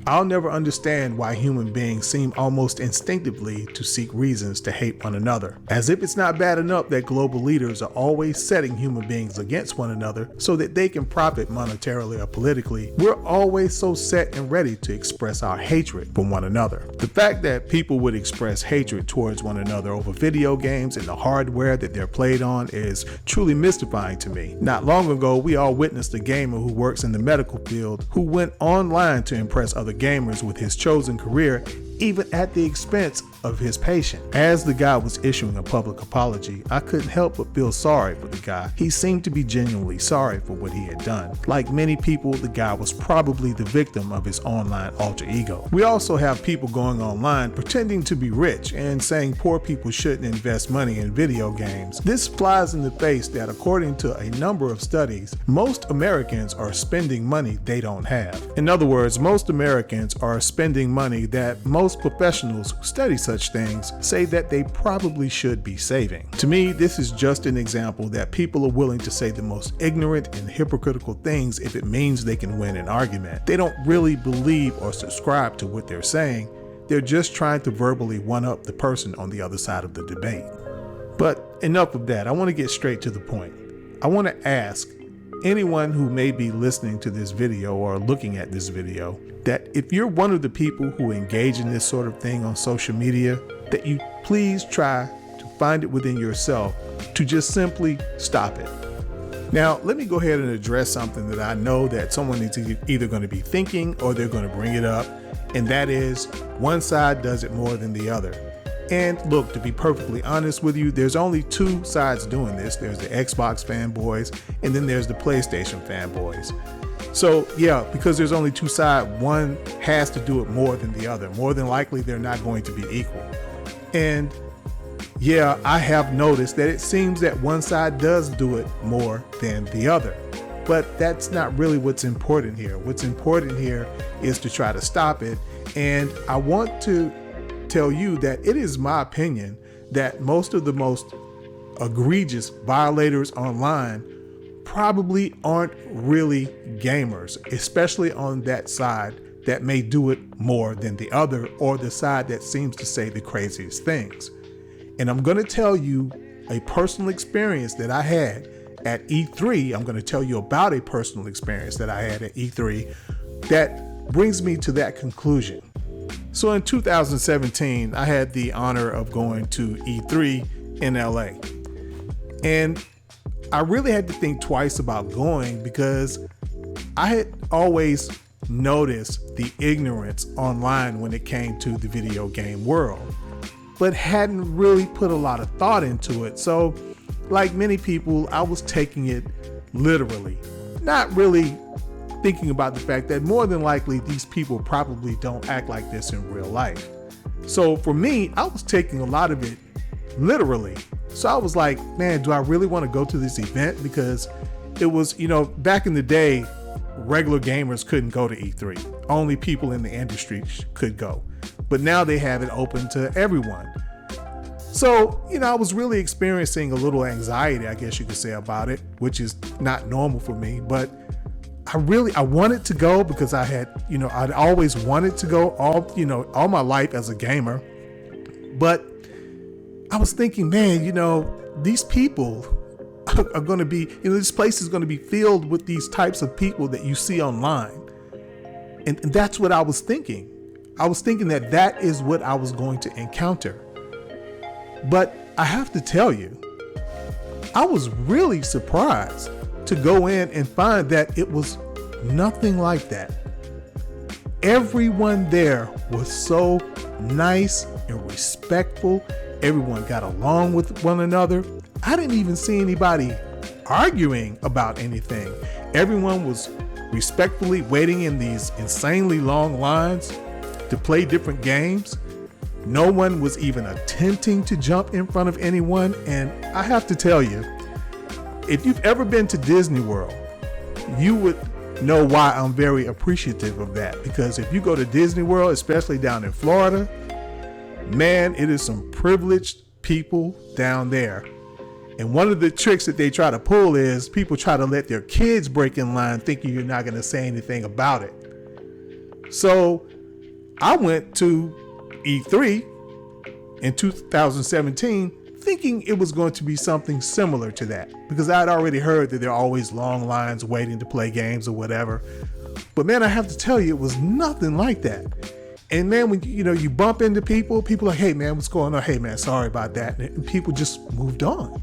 I'll never understand why human beings seem almost instinctively to seek reasons to hate one another. As if it's not bad enough that global leaders are always setting human beings against one another so that they can profit monetarily or politically, we're always so set and ready to express our hatred for one another. The fact that people would express hatred towards one another over video games and the hardware that they're played on is truly mystifying to me. Not long ago, we all witnessed a gamer who works in the medical field who went online to impress other gamers with his chosen career, even at the expense of his patient. As the guy was issuing a public apology, I couldn't help but feel sorry for the guy. He seemed to be genuinely sorry for what he had done. Like many people, the guy was probably the victim of his online alter ego. We also have people going online pretending to be rich and saying poor people shouldn't invest money in video games. This flies in the face that according to a number of studies, most Americans are spending money they don't have. In other words, most Americans are spending money that most professionals who study such things say that they probably should be saving. To me, this is just an example that people are willing to say the most ignorant and hypocritical things if it means they can win an argument. They don't really believe or subscribe to what they're saying. They're just trying to verbally one-up the person on the other side of the debate. But enough of that. I want to get straight to the point. I want to ask anyone who may be listening to this video or looking at this video that if you're one of the people who engage in this sort of thing on social media, that you please try to find it within yourself to just simply stop it. Now, let me go ahead and address something that I know that someone is either going to be thinking or they're going to bring it up, and that is one side does it more than the other. And look, to be perfectly honest with you, there's only two sides doing this. There's the Xbox fanboys, and then there's the PlayStation fanboys. So yeah, because there's only two sides, one has to do it more than the other. More than likely, they're not going to be equal. And yeah, I have noticed that it seems that one side does do it more than the other. But that's not really what's important here. What's important here is to try to stop it. And I want to tell you that it is my opinion that most of the most egregious violators online probably aren't really gamers, especially on that side that may do it more than the other, or the side that seems to say the craziest things. And I'm going to tell you a personal experience that I had at E3. I'm going to tell you about a personal experience that I had at E3 that brings me to that conclusion. So in 2017, I had the honor of going to E3 in LA. And I really had to think twice about going because I had always noticed the ignorance online when it came to the video game world, but hadn't really put a lot of thought into it. So like many people, I was taking it literally, not really thinking about the fact that more than likely these people probably don't act like this in real life. So for me, I was taking a lot of it literally. So I was like, man, do I really want to go to this event? Because it was, back in the day, regular gamers couldn't go to E3. Only people in the industry could go. But now they have it open to everyone. So, I was really experiencing a little anxiety, I guess you could say, about it, which is not normal for me. But I wanted to go because I had, I'd always wanted to go all my life as a gamer. But I was thinking, man, these people are going to be, this place is going to be filled with these types of people that you see online. And that's what I was thinking. I was thinking that is what I was going to encounter. But I have to tell you, I was really surprised to go in and find that it was nothing like that. Everyone there was so nice and respectful. Everyone got along with one another. I didn't even see anybody arguing about anything. Everyone was respectfully waiting in these insanely long lines to play different games. No one was even attempting to jump in front of anyone. And I have to tell you, if you've ever been to Disney World, you would know why I'm very appreciative of that. Because if you go to Disney World, especially down in Florida, man, it is some privileged people down there. And one of the tricks that they try to pull is people try to let their kids break in line thinking you're not going to say anything about it. So I went to E3 in 2017 thinking it was going to be something similar to that, because I had already heard that there are always long lines waiting to play games or whatever. But man, I have to tell you, it was nothing like that. And man, when you bump into people are like, hey man, what's going on? Hey man, sorry about that. And people just moved on.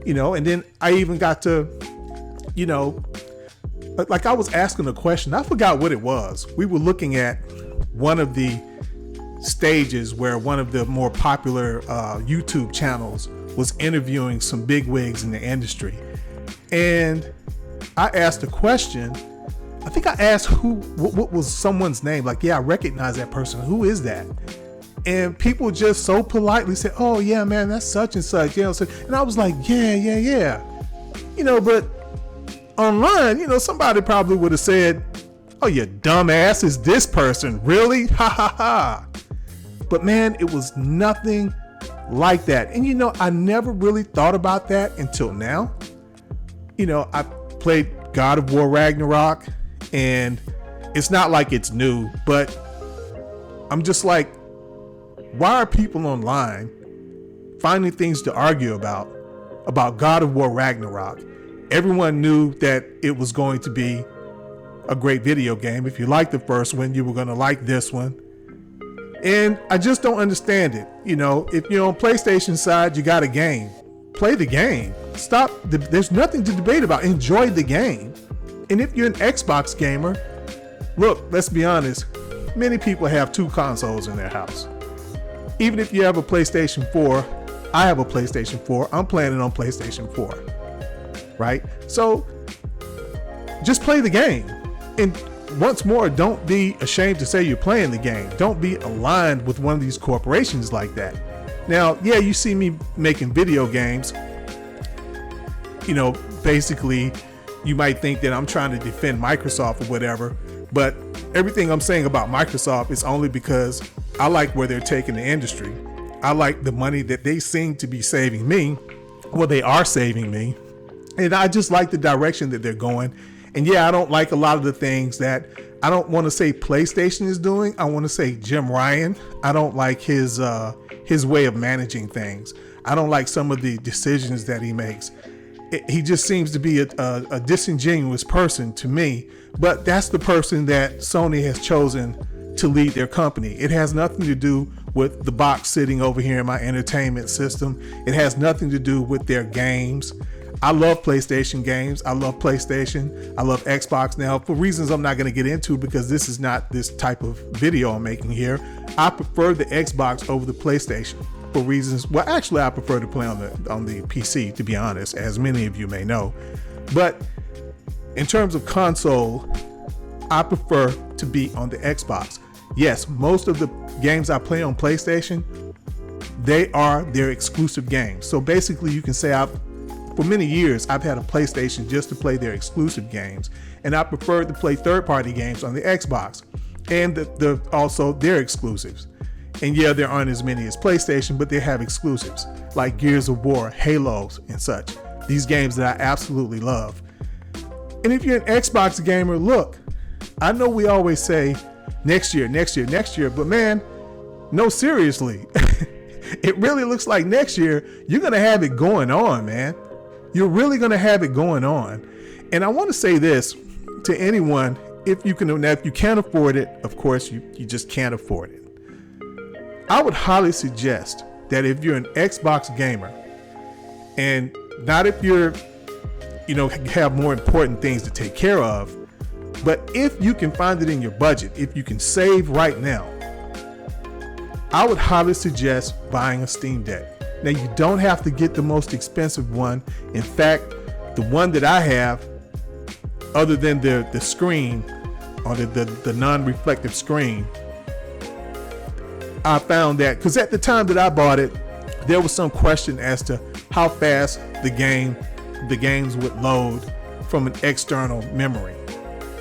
And then I even got to, like I was asking a question. I forgot what it was. We were looking at one of the stages where one of the more popular YouTube channels was interviewing some bigwigs in the industry. And I asked a question. I think I asked what was someone's name? Like, yeah, I recognize that person. Who is that? And people just so politely said, oh yeah, man, that's such and such. And I was like, yeah. But online, somebody probably would have said, oh, you dumbass, is this person really? Ha ha ha. But man, it was nothing like that. And I never really thought about that until now. I played God of War Ragnarok, and it's not like it's new, but I'm just like, why are people online finding things to argue about God of War Ragnarok? Everyone knew that it was going to be a great video game. If you liked the first one, you were going to like this one. And I just don't understand it. If you're on PlayStation side, you got a game. Play the game. Stop. There's nothing to debate about. Enjoy the game. And if you're an Xbox gamer, look, let's be honest. Many people have 2 consoles in their house. Even if you have a PlayStation 4, I have a PlayStation 4. I'm playing it on PlayStation 4. Right? So just play the game. And once more, don't be ashamed to say you're playing the game. Don't be aligned with one of these corporations like that. Now, yeah, you see me making video games. Basically, you might think that I'm trying to defend Microsoft or whatever, but everything I'm saying about Microsoft is only because I like where they're taking the industry. I like the money that they seem to be saving me. Well, they are saving me. And I just like the direction that they're going. And yeah, I don't like a lot of the things that, I don't want to say PlayStation is doing. I want to say Jim Ryan. I don't like his way of managing things. I don't like some of the decisions that he makes. He just seems to be a disingenuous person to me, but that's the person that Sony has chosen to lead their company. It has nothing to do with the box sitting over here in my entertainment system. It has nothing to do with their games. I love PlayStation games. I love PlayStation. I love Xbox now for reasons I'm not going to get into, because this is not this type of video I'm making here. I prefer the Xbox over the PlayStation for reasons. Well, actually, I prefer to play on the PC, to be honest, as many of you may know. But in terms of console, I prefer to be on the Xbox. Yes, most of the games I play on PlayStation, they are their exclusive games. So basically, you can say for many years, I've had a PlayStation just to play their exclusive games, and I prefer to play third-party games on the Xbox and also their exclusives. And yeah, there aren't as many as PlayStation, but they have exclusives like Gears of War, Halos, and such. These games that I absolutely love. And if you're an Xbox gamer, look, I know we always say next year, but man, no, seriously. It really looks like next year you're going to have it going on, man. You're really going to have it going on. And I want to say this to anyone, if you can't afford it, of course, you just can't afford it. I would highly suggest that if you're an Xbox gamer, and not if you're, have more important things to take care of, but if you can find it in your budget, if you can save right now, I would highly suggest buying a Steam Deck. Now, you don't have to get the most expensive one. In fact, the one that I have, other than the screen, or the non-reflective screen, I found that, because at the time that I bought it, there was some question as to how fast the games would load from an external memory,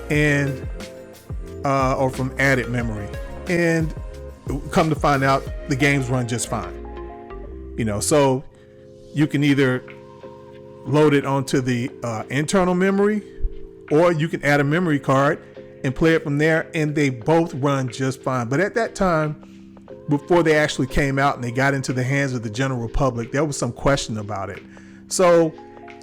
and or from added memory. And come to find out, the games run just fine. So you can either load it onto the internal memory, or you can add a memory card and play it from there, and they both run just fine. But at that time, before they actually came out and they got into the hands of the general public, there was some question about it. So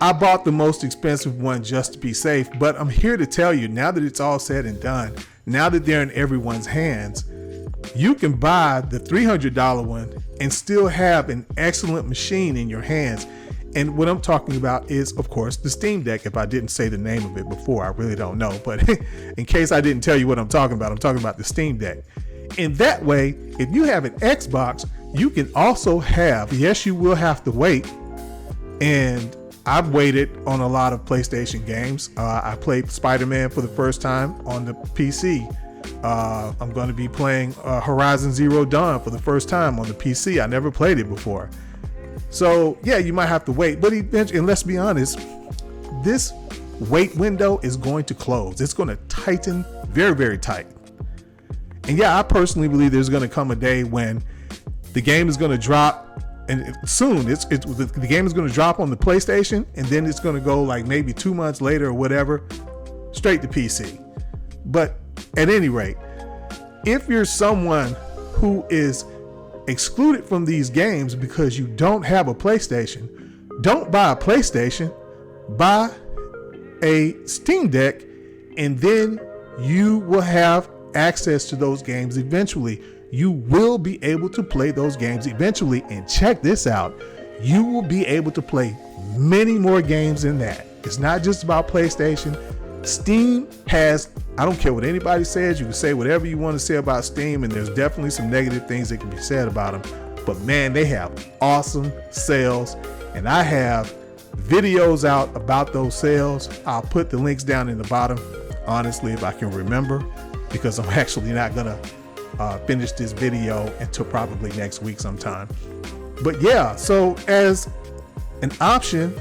I bought the most expensive one just to be safe. But I'm here to tell you, now that it's all said and done, now that they're in everyone's hands, you can buy the $300 one and still have an excellent machine in your hands. And what I'm talking about is, of course, the Steam Deck. If I didn't say the name of it before, I really don't know. But in case I didn't tell you what I'm talking about the Steam Deck. And that way, if you have an Xbox, you can also have, yes, you will have to wait. And I've waited on a lot of PlayStation games. I played Spider-Man for the first time on the PC. I'm going to be playing Horizon Zero Dawn for the first time on the PC. I never played it before. So yeah, you might have to wait, but eventually, and let's be honest, this wait window is going to close. It's going to tighten very, very tight. And yeah, I personally believe there's going to come a day when the game is going to drop, and soon the game is going to drop on the PlayStation, and then it's going to go like maybe 2 months later or whatever, straight to PC. But at any rate, if you're someone who is excluded from these games because you don't have a PlayStation, don't buy a PlayStation, buy a Steam Deck, and then you will have access to those games eventually. You will be able to play those games eventually. And check this out, you will be able to play many more games than that. It's not just about PlayStation. Steam has, I don't care what anybody says, you can say whatever you want to say about Steam, and there's definitely some negative things that can be said about them, but man, they have awesome sales, and I have videos out about those sales. I'll put the links down in the bottom, honestly, if I can remember, because I'm actually not gonna finish this video until probably next week sometime. But yeah, so as an option,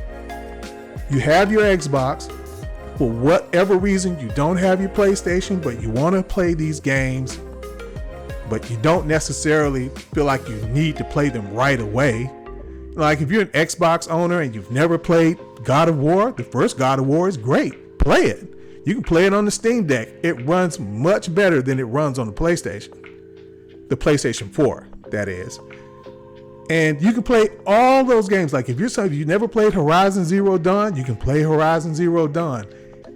you have your Xbox. For whatever reason, you don't have your PlayStation, but you want to play these games, but you don't necessarily feel like you need to play them right away. Like if you're an Xbox owner and you've never played God of War, the first God of War is great. Play it. You can play it on the Steam Deck. It runs much better than it runs on the PlayStation 4, that is. And you can play all those games. Like if you never played Horizon Zero Dawn, you can play Horizon Zero Dawn.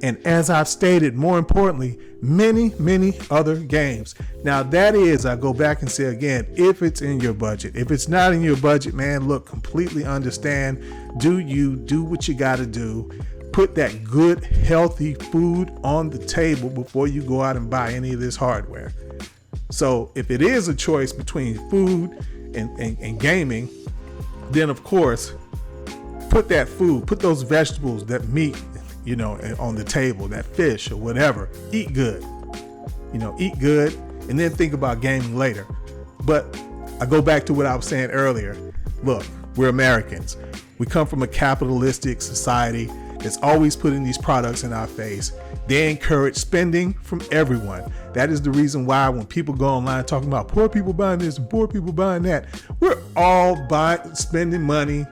And as I've stated, more importantly, many, many other games. Now that is, I go back and say again, if it's in your budget. If it's not in your budget, man, look, completely understand. Do what you got to do. Put that good, healthy food on the table before you go out and buy any of this hardware. So if it is a choice between food and gaming, then of course, put that food, put those vegetables, that meat, on the table, that fish or whatever. Eat good, and then think about gaming later. But I go back to what I was saying earlier. Look, we're Americans. We come from a capitalistic society that's always putting these products in our face. They encourage spending from everyone. That is the reason why when people go online talking about poor people buying this and poor people buying that, we're all spending money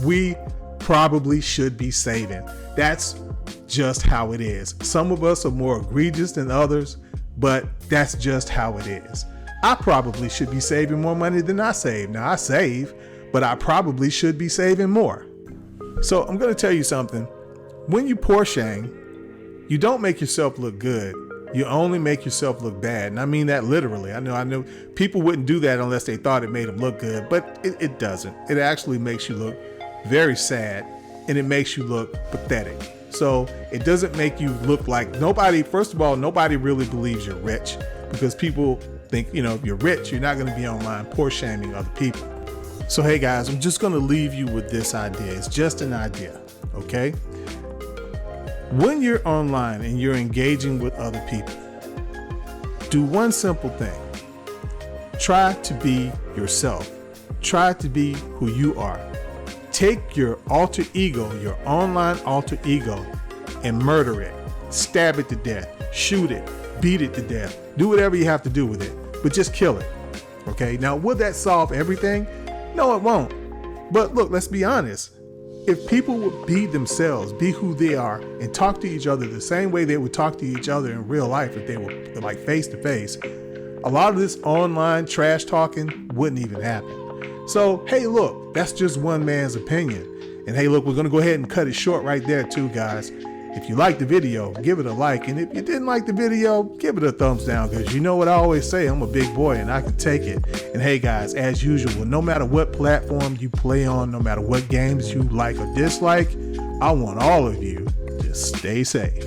we probably should be saving. That's just how it is. Some of us are more egregious than others, but that's just how it is. I probably should be saving more money than I save. Now I save, but I probably should be saving more. So I'm going to tell you something. When you portion, you don't make yourself look good. You only make yourself look bad. And I mean that literally. I know people wouldn't do that unless they thought it made them look good, but it doesn't. It actually makes you look very sad, and it makes you look pathetic. So it doesn't make you look like first of all, nobody really believes you're rich, because people think, if you're rich, you're not going to be online poor shaming other people. So, hey guys, I'm just going to leave you with this idea. It's just an idea. Okay. When you're online and you're engaging with other people, do one simple thing. Try to be yourself. Try to be who you are. Take your alter ego, your online alter ego, and murder it. Stab it to death. Shoot it. Beat it to death. Do whatever you have to do with it, but just kill it. Okay? Now, will that solve everything? No, it won't. But look, let's be honest. If people would be themselves, be who they are, and talk to each other the same way they would talk to each other in real life if they were like face to face, a lot of this online trash talking wouldn't even happen. So, hey, look, that's just one man's opinion. And hey, look, we're going to go ahead and cut it short right there too, guys. If you liked the video, give it a like. And if you didn't like the video, give it a thumbs down, because you know what I always say, I'm a big boy and I can take it. And hey guys, as usual, no matter what platform you play on, no matter what games you like or dislike, I want all of you to stay safe.